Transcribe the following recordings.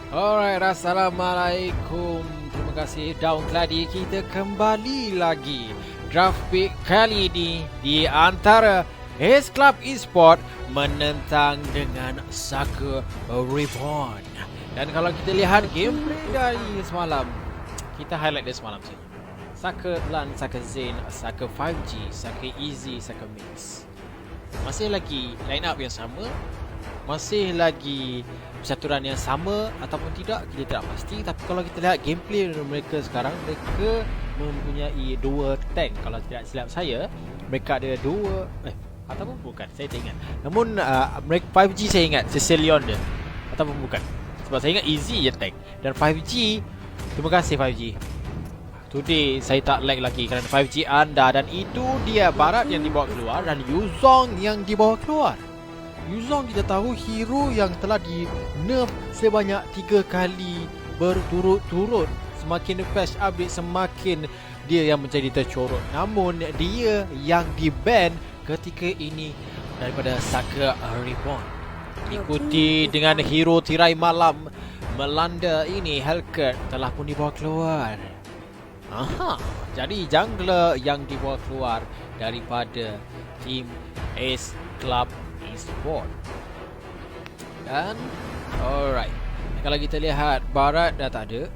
Alright, Assalamualaikum. Terima kasih Daun Keladi. Kita kembali lagi. Draft pick kali ini di antara Ace Club Esport menentang dengan Soccer Reborn. Dan kalau kita lihat gameplay dari semalam, kita highlight dari semalam saja. Soccer LAN, Soccer Zen, Soccer 5G, Soccer Easy, Soccer Mix. Masih lagi line up yang sama, masih lagi persaturan yang sama ataupun tidak, kita tidak pasti. Tapi kalau kita lihat gameplay mereka sekarang, mereka mempunyai dua tank. Kalau tidak silap saya, mereka ada dua ataupun bukan, saya tak ingat. Namun mereka 5G saya ingat Cecilion dia, ataupun bukan, sebab saya ingat Easy je tank. Dan 5G, terima kasih 5G. Today saya tak like lagi kerana 5G anda. Dan itu dia Barat yang dibawa keluar dan Yuzong yang dibawa keluar. Yuzong kita tahu hero yang telah di nerf sebanyak 3 kali berturut-turut. Semakin patch update, semakin dia yang menjadi tercorot. Namun dia yang di ban ketika ini daripada Soccer Reborn. Ikuti dengan hero tirai malam melanda ini, Hellcat telah pun dibawa keluar. Aha, jadi jungler yang dibawa keluar daripada tim Ace Club Esport. Dan alright, kalau kita lihat Barat dah tak ada.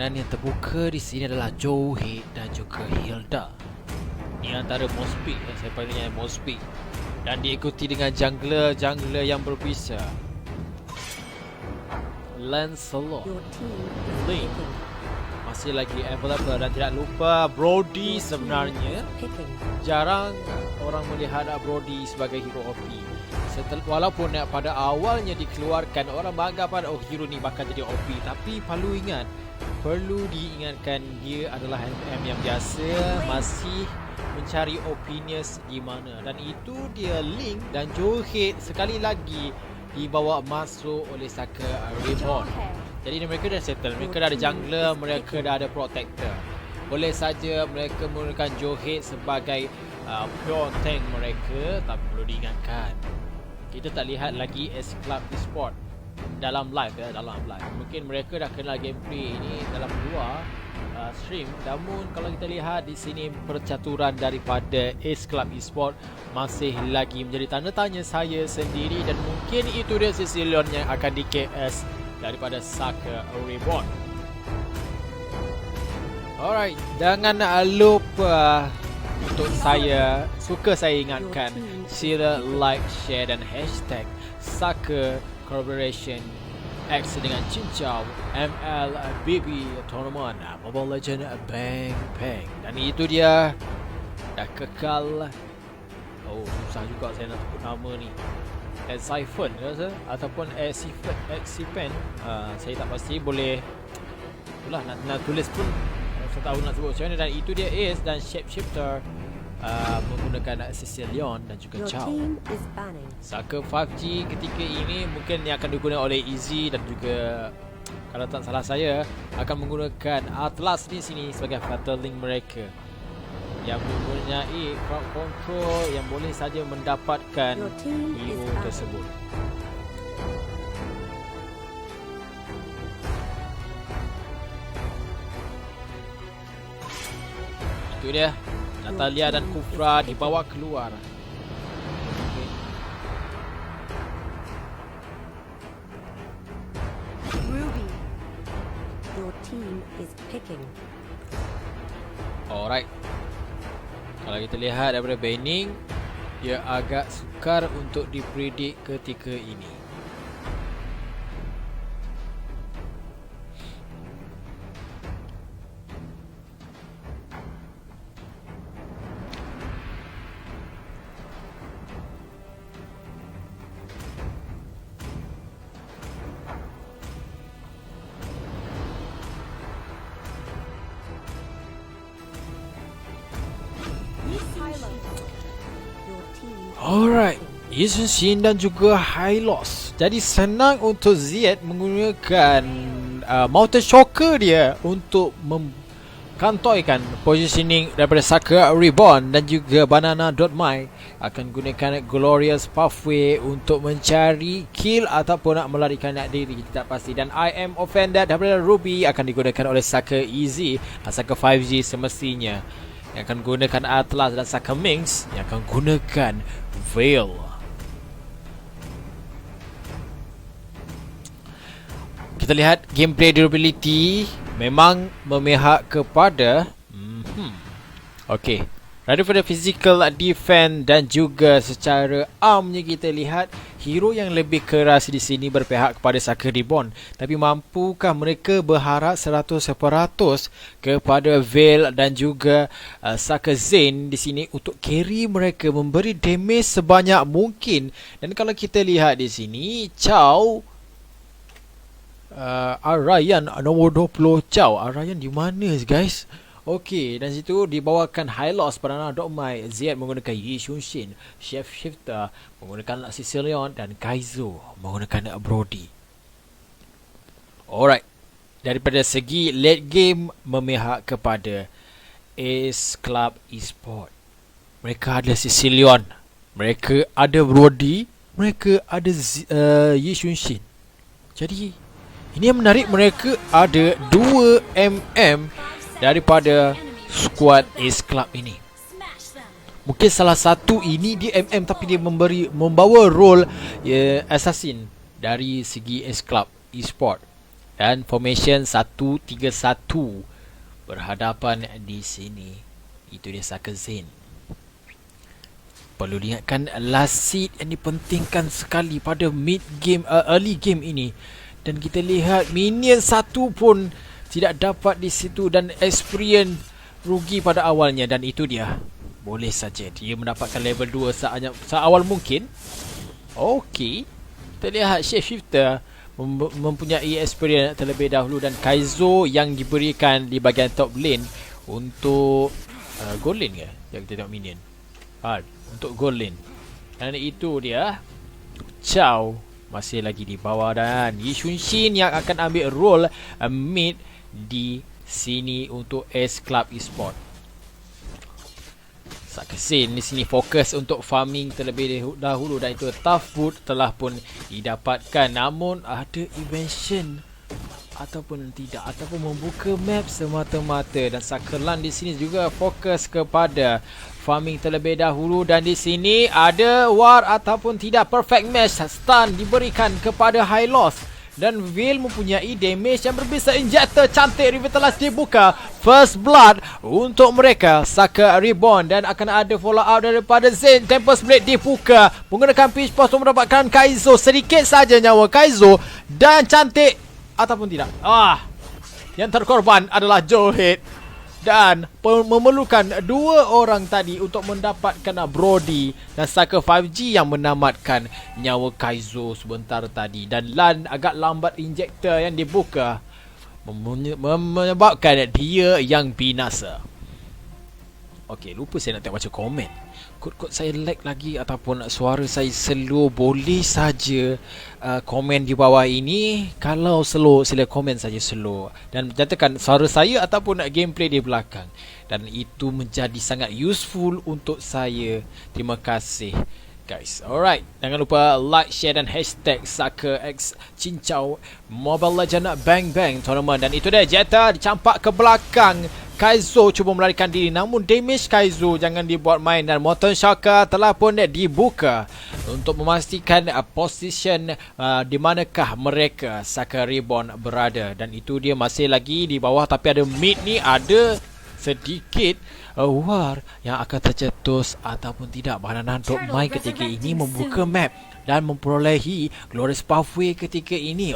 Dan yang terbuka di sini adalah Joe dan juga Hilda. Ini antara most pick, saya panggilnya most pick. Dan diikuti dengan jungler yang berbisa. Lancelot, Link masih lagi available. Dan tidak lupa Brody. Sebenarnya jarang orang melihat Brody sebagai hero OP. Walaupun pada awalnya dikeluarkan, orang menganggap hero ni bakal jadi OP. Tapi perlu diingatkan dia adalah MM yang biasa, masih mencari opinions di mana. Dan itu dia Link dan Joe sekali lagi dibawa masuk oleh Soccer Reborn. Jadi mereka dah settle, mereka dah ada jungler, mereka dah ada protector. Boleh saja mereka menggunakan Joe sebagai pure tank mereka. Tapi perlu diingatkan, kita tak lihat lagi Ace Club Esport dalam live. Mungkin mereka dah kenal gameplay ini dalam luar stream. Namun kalau kita lihat di sini, percaturan daripada Ace Club Esport masih lagi menjadi tanda tanya saya sendiri. Dan mungkin itu dia Cecilion yang akan di KS daripada Soccer Reborn. Alright, jangan lupa untuk saya ingatkan, sila like, share dan hashtag Soccer Collaboration X dengan Cincau MLBB Tournament Mobile Legend Bang Bang. Dan itu dia dah kekal. Oh, susah juga saya nak sebut nama ni. Siphon rasa ataupun Siphon, saya tak pasti. Boleh itulah nak tulis pun saya tahu nak sebut macam mana. Dan itu dia Ace dan Shapeshifter menggunakan Cecilion dan juga Chow. Soccer 5G ketika ini mungkin yang akan digunakan oleh Easy dan juga, kalau tak salah saya, akan menggunakan Atlas di sini sebagai Fatal Link mereka, yang mempunyai crowd control yang boleh saja mendapatkan hero tersebut. Itu dia Natalia dan Kufra dibawa keluar. Ruby, your team is picking. Alright, kalau kita lihat daripada banning, dia agak sukar untuk dipredik ketika ini. Alright, Yizhen Xin dan juga Hylos. Jadi senang untuk Zed menggunakan Mountain Shocker dia untuk kantoikan positioning daripada Saka Reborn dan juga Banana.my akan gunakan Glorious Pathway untuk mencari kill ataupun nak melarikan diri, tidak pasti. Dan I Am Offended daripada Ruby akan digunakan oleh Saka Easy, Saka 5G semestinya yang akan gunakan Atlas, dan Saka Minx yang akan gunakan Veil. Kita lihat gameplay durability memang memihak kepada okey, daripada physical defense dan juga secara armnya kita lihat hero yang lebih keras di sini berpihak kepada Saka Reborn. Tapi mampukah mereka berharap 100% kepada Veil dan juga Saka Zane di sini untuk carry mereka, memberi damage sebanyak mungkin. Dan kalau kita lihat di sini Chow Arayan nombor 20 Chow. Arayan di mana guys? Okey, dan situ dibawakan Hylos, Banana.my, Ziad menggunakan Yi Xunshin, Chef Shifter menggunakan Sicilion dan Kaizo menggunakan Brody. Alright, daripada segi late game memihak kepada Ace Club Esport. Mereka ada Sicilion, mereka ada Brody, mereka ada Yi Xunshin. Jadi ini yang menarik, mereka ada 2 daripada skuad Ace Club ini. Mungkin salah satu ini dia tapi dia membawa role assassin dari segi Ace Club Esport. Dan formation 1-3-1 berhadapan di sini. Itu dia Saka Zane. Perlu diingatkan last seed yang dipentingkan sekali pada mid game, early game ini. Dan kita lihat minion satu pun tidak dapat di situ dan experience rugi pada awalnya. Dan itu dia, boleh saja dia mendapatkan level 2 seawal mungkin. Okey, kita lihat Shapeshifter mempunyai experience terlebih dahulu, dan Kaizo yang diberikan di bahagian top lane untuk gold lane ke yang kita tengok minion. Untuk gold lane. Dan itu dia Chow masih lagi di bawah, dan Yi Xunshin yang akan ambil role mid di sini untuk Ace Club Esport. Saka Zane di sini fokus untuk farming terlebih dahulu, dan itu tough boot telah pun didapatkan. Namun ada invention ataupun tidak, ataupun membuka map semata-mata, dan Saka Lan di sini juga fokus kepada farming terlebih dahulu. Dan di sini ada war ataupun tidak, perfect match, stun diberikan kepada Hylos, dan Veil mempunyai damage yang berbisa. Injector cantik, Revitalize dibuka, first blood untuk mereka Saka Reborn, dan akan ada follow up daripada Zane. Tempest Blade dibuka menggunakan Pitch Force untuk mendapatkan Kaizo, sedikit saja nyawa Kaizo, dan cantik ataupun tidak, yang terkorban adalah Joehead, dan memerlukan 2 orang tadi untuk mendapatkan Brody dan Saka 5G yang menamatkan nyawa Kaizo sebentar tadi. Dan Lan agak lambat injector yang dibuka menyebabkan dia yang binasa. Okey, lupa saya nak baca komen. Kod saya lag lagi ataupun suara saya slow, boleh saja komen di bawah ini. Kalau slow, sila komen saja slow, dan nyatakan suara saya ataupun gameplay di belakang, dan itu menjadi sangat useful untuk saya. Terima kasih guys. Alright, jangan lupa like, share dan hashtag SakaX Cincau Mobile Legend Bang Bang Tournament. Dan itu dia, Jetta dicampak ke belakang. Kaizo cuba melarikan diri, namun damage Kaizo jangan dibuat main, dan Molten Shaka telah pun dibuka untuk memastikan position di manakah mereka Saka Reborn berada. Dan itu dia masih lagi di bawah, tapi ada mid ni ada sedikit war yang akan tercetus ataupun tidak. Banana.my ketika ini membuka map dan memperolehi Glorious Pathway ketika ini.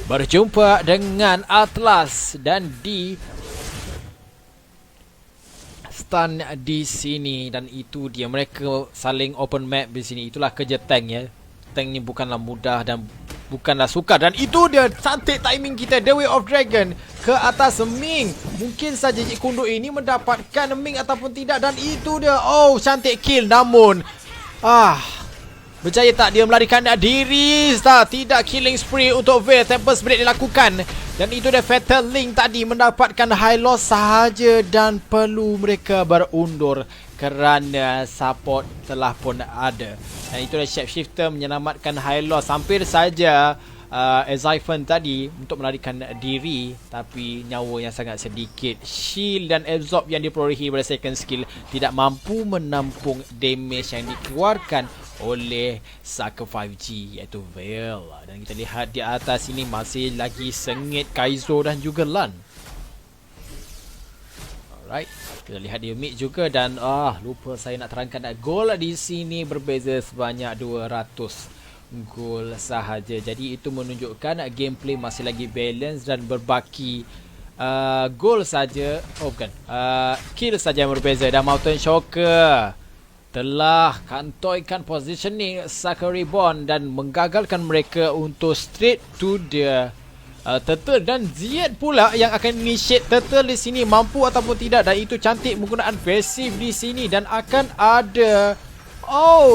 Berjumpa dengan Atlas dan di stun di sini, dan itu dia, mereka saling open map di sini. Itulah kerja tank ya. Tank ni bukanlah mudah dan bukanlah sukar. Dan itu dia cantik timing kita, The Way of Dragon ke atas Ming. Mungkin saja Cik Kundo ini mendapatkan Ming ataupun tidak, dan itu dia, cantik kill. Namun berjaya tak dia melarikan diri? Tidak, killing spree untuk Veil. Tempest Blade dilakukan Dan itu dia Fatal Link tadi mendapatkan high loss sahaja dan perlu mereka berundur kerana support telah pun ada. Dan itu dia Shapeshifter menyelamatkan high loss hampir saja Exiphon tadi untuk melarikan diri, tapi nyawanya sangat sedikit. Shield dan absorb yang diperolehi pada second skill tidak mampu menampung damage yang dikeluarkan oleh Saka 5G iaitu Veil. Dan kita lihat di atas ini masih lagi sengit Kaizo dan juga Lan. Alright, kita lihat dia mid juga dan lupa saya nak terangkan gol di sini berbeza sebanyak 200 gol sahaja. Jadi itu menunjukkan gameplay masih lagi balance dan berbaki gol saja. Kill saja yang berbeza. Dan Mountain Shocker telah kantoikan positioning Saka Reborn dan menggagalkan mereka untuk straight to the turtle. Dan Ziet pula yang akan initiate turtle di sini, mampu ataupun tidak. Dan itu cantik menggunakan passive di sini dan akan ada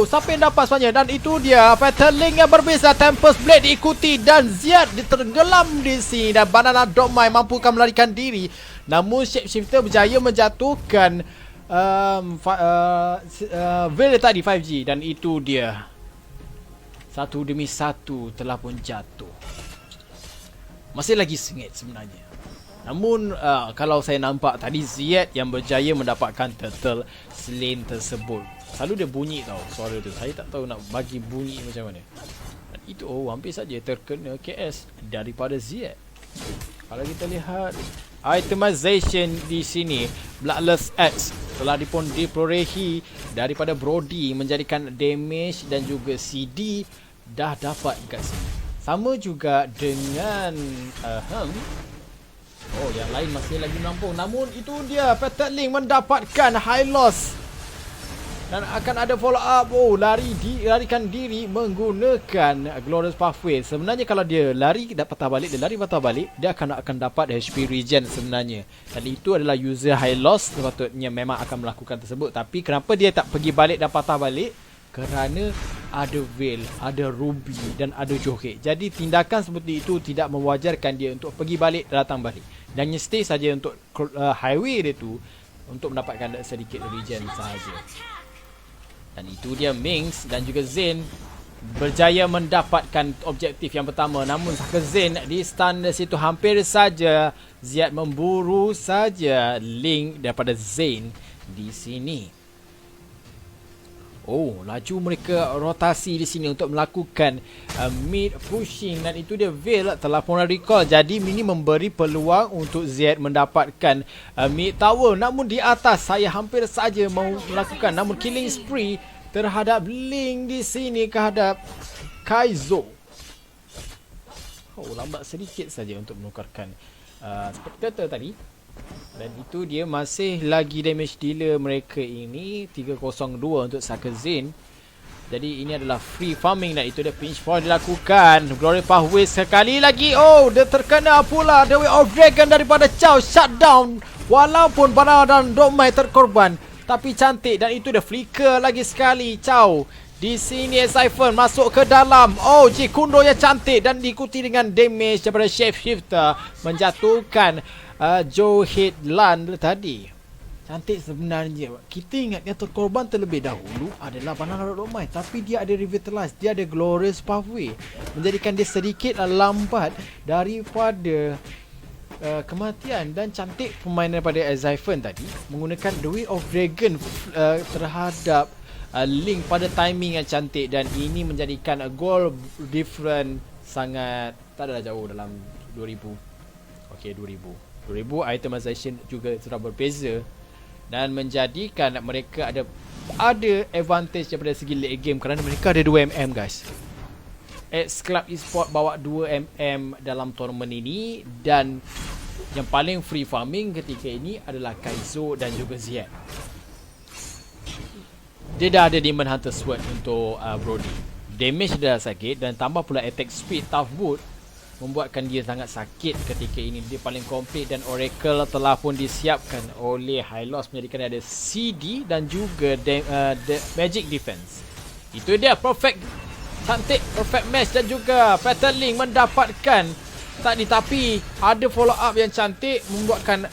siapa yang dapat sebenarnya. Dan itu dia Fatal Link yang berbeza. Tempest Blade diikuti dan Ziet tergelam di sini. Dan Banana Dogmine mampukah melarikan diri, namun Shapeshifter berjaya menjatuhkan Veil tadi 5G. Dan itu dia, satu demi satu telah pun jatuh. Masih lagi sengit sebenarnya. Namun kalau saya nampak tadi Ziet yang berjaya mendapatkan turtle slain tersebut. Selalu dia bunyi tau suara tu. Saya tak tahu nak bagi bunyi macam mana. Dan itu hampir saja terkena KS daripada Ziet. Kalau kita lihat itemization di sini, Bloodlust X telah diperolehi daripada Brody, menjadikan damage dan juga CD dah dapat kat sini. Sama juga dengan yang lain masih lagi menampung. Namun itu dia Fatal Link mendapatkan high loss dan akan ada follow up. Larikan diri menggunakan Glorious Pathway. Sebenarnya kalau dia lari patah balik, dia akan dapat HP regen sebenarnya. Dan itu adalah user high loss, sepatutnya memang akan melakukan tersebut. Tapi kenapa dia tak pergi balik dan patah balik? Kerana ada Veil, ada Ruby dan ada Johek. Jadi tindakan seperti itu tidak mewajarkan dia untuk pergi balik datang balik. Dan stay saja untuk highway dia tu untuk mendapatkan sedikit regen sahaja. Dan itu dia Minx dan juga Zen berjaya mendapatkan objektif yang pertama. Namun Saka Zen di stun di situ, hampir saja Ziet memburu saja Link daripada Zen di sini. Laju mereka rotasi di sini untuk melakukan mid pushing. Dan itu dia Veil telah pun recall. Jadi ini memberi peluang untuk Ziet mendapatkan mid tower. Namun di atas saya hampir saja mau melakukan, namun killing spree terhadap Link di sini kehadap Kaizo. Lambat sedikit saja untuk menukarkan seperti kata tadi. Dan itu dia masih lagi damage dealer mereka ini 302 untuk Saka Zen. Jadi ini adalah free farming dan itu dia pinch point dilakukan. Glory Pathway sekali lagi. Dia terkena pula The Way of Dragon daripada Chow, shutdown. Walaupun Banana dan Dogmine terkorban, tapi cantik. Dan itu dia flicker lagi sekali Chow. Di sini Exiphon masuk ke dalam. Kundo yang cantik dan diikuti dengan damage daripada Shapeshifter menjatuhkan Johek Lan tadi. Cantik sebenarnya. Kita ingat yang terkorban terlebih dahulu adalah Banana Dogmine, tapi dia ada Revitalize, dia ada Glorious Pathway, menjadikan dia sedikit lambat daripada kematian. Dan cantik permainan daripada Exiphon tadi menggunakan The Way of Dragon terhadap Link pada timing yang cantik. Dan ini menjadikan goal different sangat tak adalah jauh dalam 2000. 2000 itemization juga sudah berbeza dan menjadikan mereka ada advantage daripada segi late game kerana mereka ada 2mm guys. X Club Esport bawa 2mm dalam tournament ini. Dan yang paling free farming ketika ini adalah Kaizo dan juga Ziet. Dia dah ada Demon Hunter Sword untuk Brody. Damage dia dah sakit dan tambah pula attack speed Tough Boot membuatkan dia sangat sakit ketika ini. Dia paling komplit dan Oracle telah pun disiapkan oleh High Loss menjadikan dia ada CD dan juga Magic Defense. Itu dia perfect, cantik, perfect match. Dan juga Fatal Link mendapatkan tadi, tapi ada follow up yang cantik membuatkan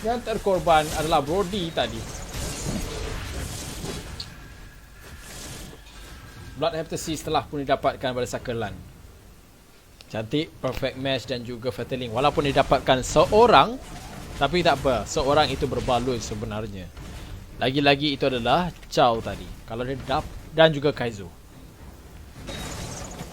yang terkorban adalah Brody tadi. Blood Heptasy setelah pun didapatkan pada Sakelan. Cantik, perfect match dan juga Fatal Link. Walaupun didapatkan seorang, tapi tak apa, seorang itu berbaloi sebenarnya. Lagi-lagi itu adalah Chow tadi. Kalau dia dan juga Kaizo.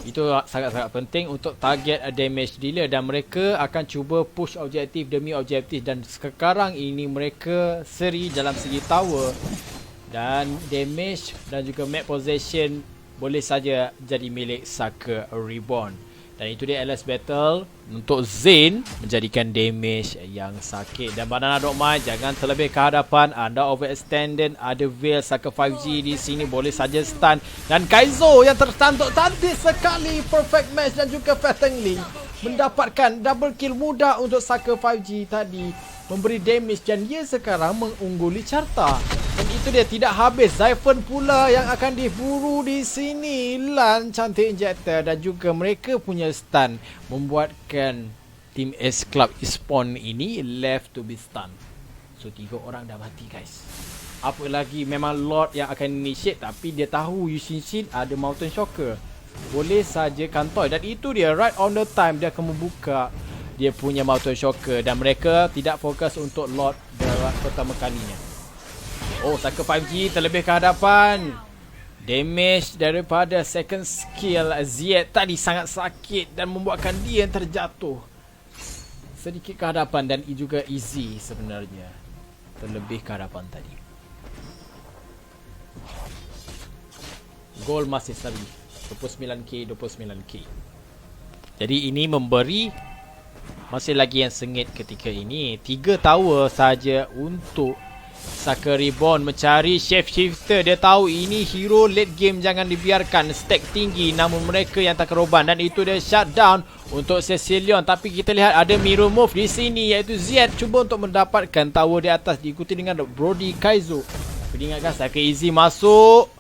Itu sangat-sangat penting untuk target damage dealer dan mereka akan cuba push objektif demi objektif dan sekarang ini mereka seri dalam segi tower dan damage dan juga map possession boleh saja jadi milik Saka Reborn. Dan itu dia LS Battle untuk Zain menjadikan damage yang sakit. Dan Banana.my jangan terlebih ke hadapan. Anda overextended. Ada Veil Saka 5G di sini boleh saja stun. Dan Kaizo yang tertantuk cantik sekali. Perfect match dan juga Fatal Link mendapatkan double kill mudah untuk Saka 5G tadi. Memberi damage dan dia sekarang mengungguli carta. Dan itu dia tidak habis. Zyphon pula yang akan diburu di sini. Lan cantik injector dan juga mereka punya stun membuatkan tim S Club Esports ini left to be stun. So 3 orang dah mati guys. Apa lagi memang Lord yang akan initiate tapi dia tahu Yushin Shin ada Mountain Shocker. Boleh saja kantoi dan itu dia right on the time dia akan membuka dia punya Mountain Shocker dan mereka tidak fokus untuk Lord pertama kalinya. Oh, Saka 5G terlebih ke hadapan. Damage daripada second skill Z tadi sangat sakit dan membuatkan dia terjatuh sedikit ke hadapan dan juga easy sebenarnya. Terlebih ke hadapan tadi. Gol masih seri. 29k, 29k. Jadi ini memberi masih lagi yang sengit ketika ini. 3 tower saja untuk Saka Reborn mencari Shapeshifter. Dia tahu ini hero late game, jangan dibiarkan stack tinggi. Namun mereka yang tak keroban dan itu dia shutdown untuk Cecilion. Tapi kita lihat ada mirror move di sini iaitu Z cuba untuk mendapatkan tower di atas diikuti dengan Brody Kaizo. Ingatkan Saka easy masuk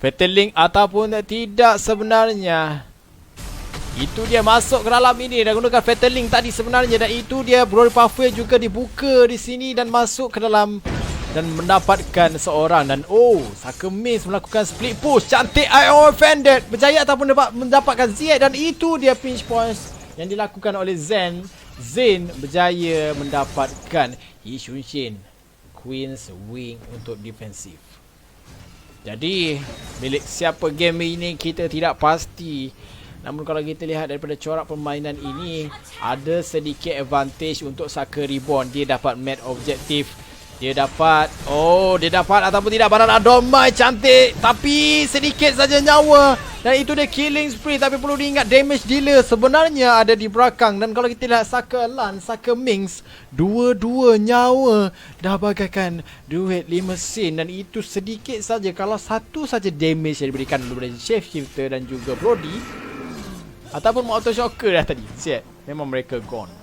Fatal Link ataupun tidak sebenarnya. Itu dia masuk ke dalam ini dan gunakan Fatal Link tadi sebenarnya dan itu dia Brody Pathway juga dibuka di sini dan masuk ke dalam dan mendapatkan seorang dan Saka Maze melakukan split push. Cantik IO offended berjaya ataupun mendapatkan Z dan itu dia pinch points yang dilakukan oleh Zain berjaya mendapatkan Yishun Shin Queen's Wing untuk defensif. Jadi milik siapa game ini kita tidak pasti. Namun kalau kita lihat daripada corak permainan ini ada sedikit advantage untuk Saka Reborn. Dia dapat mat objektif. Dia dapat ataupun tidak. Banana.my cantik tapi sedikit saja nyawa dan itu dia killing spree. Tapi perlu diingat damage dealer sebenarnya ada di belakang. Dan kalau kita lihat Saka Lan, Saka Minx, dua-dua nyawa dah bagaikan duit 5 sen dan itu sedikit saja. Kalau satu saja damage yang diberikan oleh Shapeshifter dan juga Brody ataupun Auto Shocker dah tadi, siap, memang mereka gone.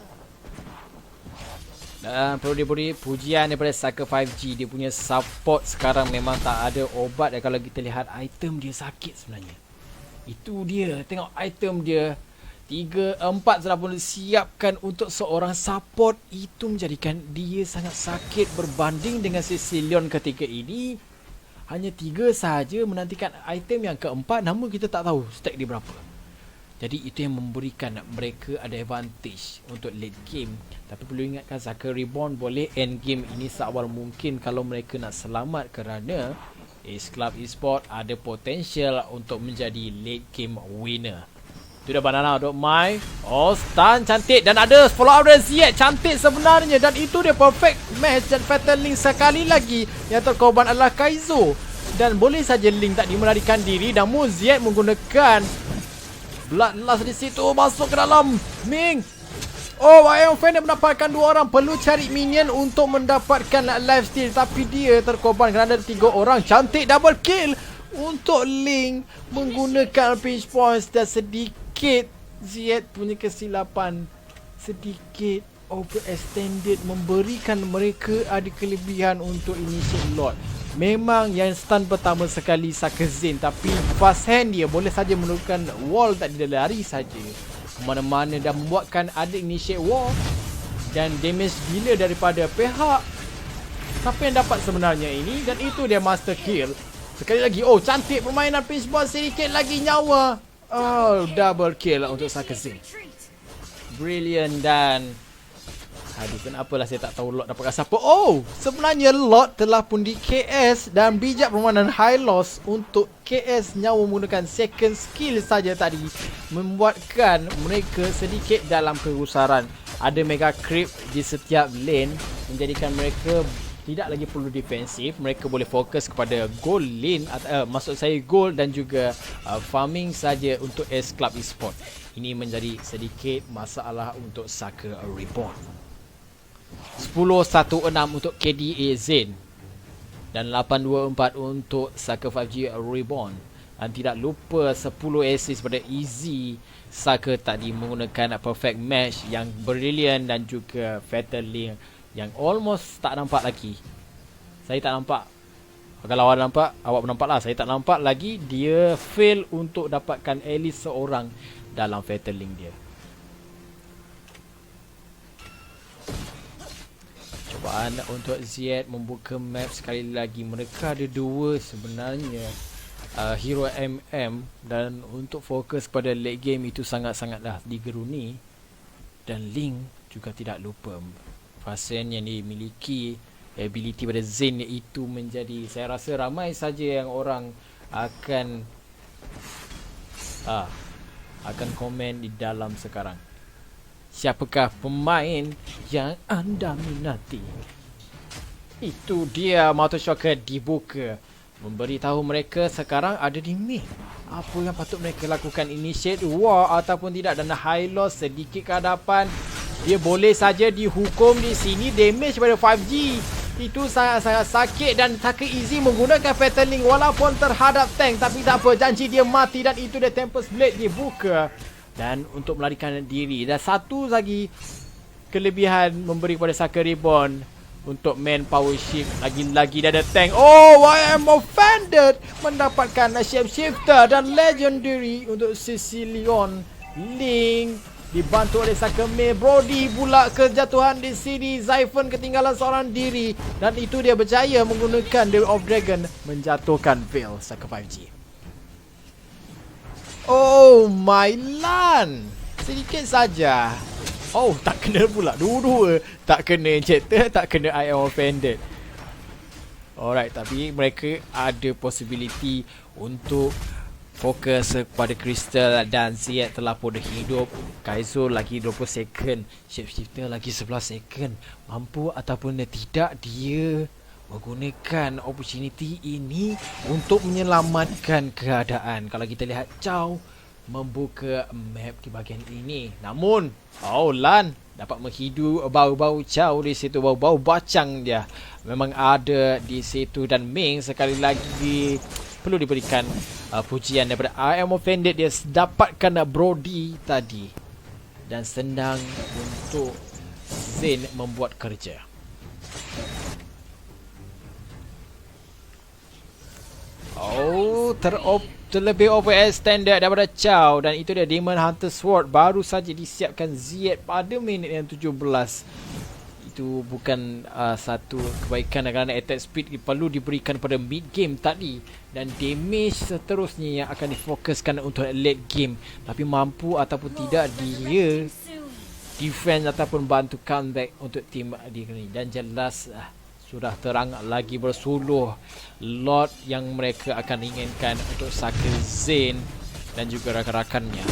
Dan perlu diberi pujian daripada Saka 5G. Dia punya support sekarang memang tak ada obat. Dan kalau kita lihat item dia sakit sebenarnya. Itu dia. Tengok item dia. 3, 4 sudah pun disiapkan untuk seorang support. Itu menjadikan dia sangat sakit berbanding dengan Cecilion ketika ini. Hanya 3 sahaja menantikan item yang keempat. Namun kita tak tahu stack dia berapa. Jadi itu yang memberikan mereka ada advantage untuk late game. Tapi perlu ingatkan Saka Reborn boleh end game ini seawal mungkin kalau mereka nak selamat kerana Ace Club Esports ada potensial untuk menjadi late game winner. Itu dah Banana.my. Stun cantik dan ada follow up dari Z cantik sebenarnya dan itu dia perfect match dan Fatal Link sekali lagi yang terkorban adalah Kaizo. Dan boleh saja Link tadi melarikan diri namun Z menggunakan Bloodlust di situ masuk ke dalam Ming. Iron Fan mendapatkan 2 orang. Perlu cari minion untuk mendapatkan lifesteal tapi dia terkorban kerana ada 3 orang. Cantik double kill untuk Link menggunakan pinch points dan sedikit Z punya kesilapan. Sedikit overextended memberikan mereka ada kelebihan untuk initiate Lord. Memang yang stun pertama sekali Saka Zain tapi fast hand dia boleh saja menurunkan wall tak dia lari saja. mana-mana dan membuatkan ada initiate war dan damage gila daripada pihak siapa yang dapat sebenarnya ini, dan itu dia master kill. Sekali lagi, oh cantik permainan Pinchball, sedikit lagi nyawa. Oh, double kill untuk Saka Zin. Brilliant. Dan aduh, kenapalah saya tak tahu Lot dapat siapa. Oh, sebenarnya Lot telah pun di KS dan bijak permainan high loss untuk KS nyawa menggunakan second skill saja tadi membuatkan mereka sedikit dalam kegusaran. Ada mega creep di setiap lane menjadikan mereka tidak lagi perlu defensif. Mereka boleh fokus kepada goal lane, maksud saya goal dan juga farming saja untuk S Club Esport. Ini menjadi sedikit masalah untuk Saka Reborn. 10-1-6 untuk KDA Zen dan 8-2-4 untuk Saka 5G Reborn. Dan tidak lupa 10 assist pada Easy. Saka tadi menggunakan perfect match yang brilliant dan juga fatal link yang almost tak nampak lagi. Saya tak nampak. Kalau awak nampak, awak nampak lah. Saya tak nampak lagi dia fail untuk dapatkan at least seorang dalam fatal link dia. Cubaan untuk Z membuka map sekali lagi. Mereka ada dua sebenarnya, hero MM, dan untuk fokus pada late game itu sangat-sangatlah digeruni. Dan Link juga tidak lupa Fasen yang dimiliki ability pada Zen itu menjadi, saya rasa ramai saja yang orang akan komen di dalam sekarang. Siapakah pemain yang anda minati? Itu dia, Motor Shocker dibuka, memberitahu mereka sekarang ada di mid. Apa yang patut mereka lakukan, initiate war ataupun tidak. Dan high loss sedikit ke hadapan, dia boleh saja dihukum di sini. Damage pada 5G itu sangat-sangat sakit dan Saka Easy menggunakan Fatal Link walaupun terhadap tank, tapi tak apa, janji dia mati. Dan itu dia Tempest Blade dibuka dan untuk melarikan diri. Dan satu lagi kelebihan memberi kepada Saka Reborn untuk main power shift. Lagi-lagi dia ada tank. Oh, I am offended mendapatkan shapeshifter dan legendary untuk Sicilion. Link dibantu oleh Saka May. Brody pula kejatuhan di sini. Zyphon ketinggalan seorang diri dan itu dia berjaya menggunakan The of Dragon menjatuhkan Veil Saka 5G. Oh my lan, sedikit saja. Oh, tak kena pula. Dua-dua tak kena injector, tak kena I am offended. Alright, tapi mereka ada possibility untuk fokus kepada Crystal dan Zed telah pun hidup. Kaizo lagi 20 second, Shapeshifter lagi 11 second. Mampu ataupun tidak dia menggunakan opportunity ini untuk menyelamatkan keadaan. Kalau kita lihat Chow membuka map di bahagian ini, namun Lan dapat menghidu bau-bau Chow di situ. Bau-bau bacang dia memang ada di situ. Dan Ming sekali lagi perlu diberikan pujian daripada I am offended. Dia dapatkan Brody tadi dan senang untuk Zen membuat kerja. Oh, terlebih overextended daripada Chow. Dan itu dia Demon Hunter Sword baru saja disiapkan Zed pada minit yang 17. Itu bukan satu kebaikan kerana attack speed perlu diberikan pada mid game tadi. Dan damage seterusnya yang akan difokuskan untuk late game. Tapi mampu ataupun tidak dia defense ataupun bantu comeback untuk tim dia ni. Dan jelas sudah terang lagi bersuluh lot yang mereka akan inginkan untuk Saka Zen dan juga rakan-rakannya.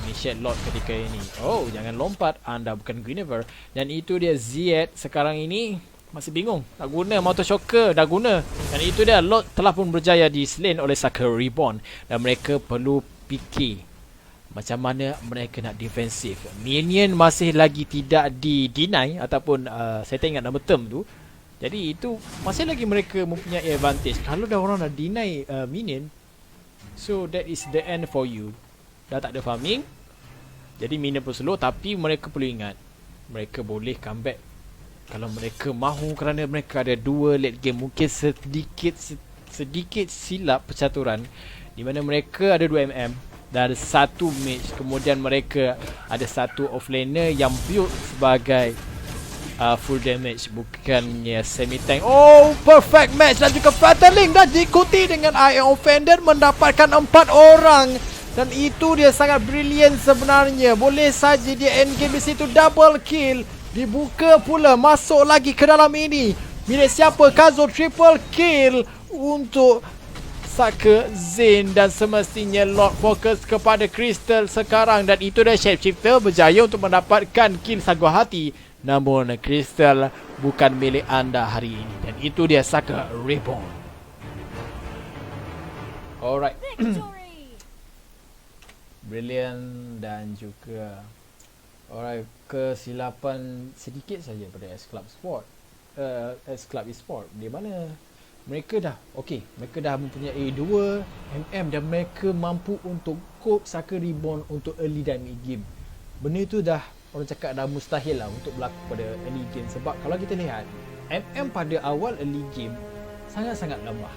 Initiate lot ketika ini. Oh, jangan lompat, anda bukan Guinevere. Dan itu dia Zed sekarang ini masih bingung nak guna Motor Shocker. Dah guna. Dan itu dia lot telah pun berjaya dislain oleh Saka Reborn. Dan mereka perlu fikir macam mana mereka nak defensif. Minion masih lagi tidak di-deny ataupun saya tak ingat nama term tu. Jadi itu masih lagi mereka mempunyai advantage. Kalau dah orang dah deny minion, so that is the end for you. Dah tak ada farming, jadi minion pun slow. Tapi mereka perlu ingat, mereka boleh comeback kalau mereka mahu, kerana mereka ada dua late game. Mungkin sedikit silap percaturan di mana mereka ada 2mm dan ada satu mage. Kemudian mereka ada satu offlaner yang build sebagai full damage, bukannya semi tank. Oh, perfect match dan juga Fatal Link dan diikuti dengan Iron Offender mendapatkan 4 orang. Dan itu dia sangat brilliant sebenarnya. Boleh saja dia end game di situ, double kill. Dibuka pula, masuk lagi ke dalam ini. Milik siapa? Kazo triple kill untuk Saka Zain. Dan semestinya Lord fokus kepada Crystal sekarang. Dan itu dah Shapeshifter berjaya untuk mendapatkan kill Sagwa Hati. Namun Crystal bukan milik anda hari ini. Dan itu dia Saka Reborn. Alright. Brilliant dan juga alright, kesilapan sedikit saja pada S-Club Sport. S-Club Esport, di mana mereka dah mereka dah mempunyai 2 MM dan mereka mampu untuk cope Saka Reborn untuk early dan mid game. Benda tu dah orang cakap dah mustahil lah untuk berlaku pada early game. Sebab kalau kita lihat MM pada awal early game sangat-sangat lemah.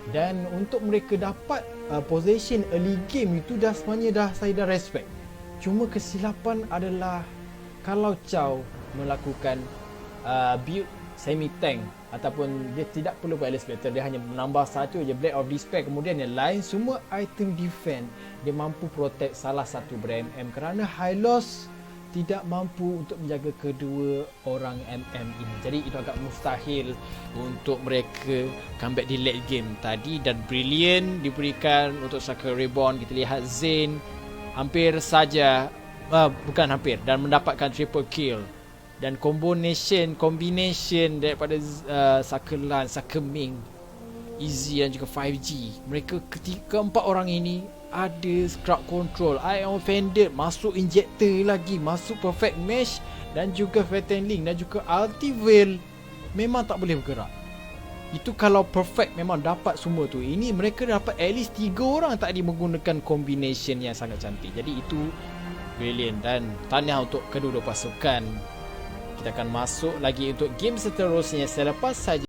Dan untuk mereka dapat possession early game itu dah sebenarnya saya dah respect. Cuma kesilapan adalah kalau Chow melakukan build semi tank ataupun dia tidak perlu buat elevator, dia hanya menambah satu je Blade of Despair, kemudian yang lain semua item defense dia mampu protect salah satu ber-MM kerana Hylos tidak mampu untuk menjaga kedua orang MM ini. Jadi itu agak mustahil untuk mereka comeback di late game tadi. Dan brilliant diberikan untuk Saka Reborn. Kita lihat Zain hampir saja bukan hampir, dan mendapatkan triple kill. Dan combination daripada Saka Lan, Saka Ming, Easy dan juga 5G. Mereka keempat orang ini ada crowd control, Iron Offender, masuk injector lagi, masuk perfect mesh dan juga Fatal Link dan juga Ultiveil memang tak boleh bergerak. Itu kalau perfect memang dapat semua tu. Ini mereka dapat at least 3 orang tadi menggunakan combination yang sangat cantik. Jadi itu brilliant dan tahniah untuk kedua-dua pasukan. Kita akan masuk lagi untuk game seterusnya selepas saja